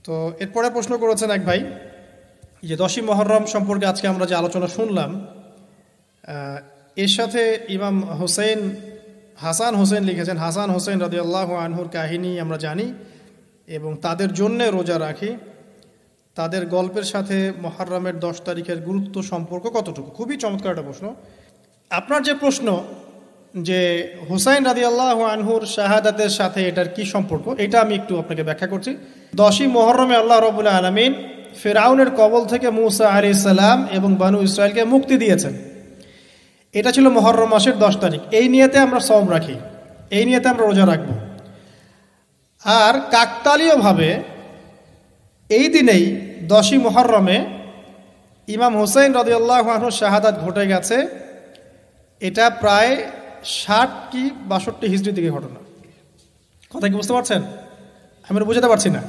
তো এরপরে প্রশ্ন করেছেন এক ভাই যে 10ই মুহররম সম্পর্কে আজকে আমরা যে আলোচনা শুনলাম, এর সাথে ইমাম হাসান হোসেন লিখেছেন, হাসান হোসেন রাদিয়াল্লাহু আনহুর কাহিনী আমরা জানি এবং তাদের জন্যে রোজা রাখি। তাদের গল্পের সাথে মুহররমের 10 তারিখের গুরুত্ব সম্পর্ক কতটুকু? খুবই চমৎকার একটা প্রশ্ন। আপনার যে প্রশ্ন যে হুসাইন রাদিয়াল্লাহু আনহুর শাহাদাতের সাথে এটার কি সম্পর্ক, এটা আমি একটু আপনাকে ব্যাখ্যা করছি। 10ই মুহররমে আল্লাহ রাব্বুল আলামিন ফিরআউনের কবল থেকে মূসা আলাইহিস সালাম এবং বনু ইসরাইলকে মুক্তি দিয়েছেন। এটা ছিল মুহররম মাসের 10 তারিখ। এই নিয়তে আমরা সওম রাখি, এই নিয়তে আমরা রোজা রাখব। আর কাকতালীয়ভাবে এই দিনেই 10ই মুহররমে ইমাম হুসাইন রাদিয়াল্লাহু আনহুর শাহাদাত ঘটে গেছে। এটা প্রায় 60 কি 62 হিজরি থেকে ঘটনা। কথা কি বুঝতে পারছেন? আমি বুঝাতে পারছি না।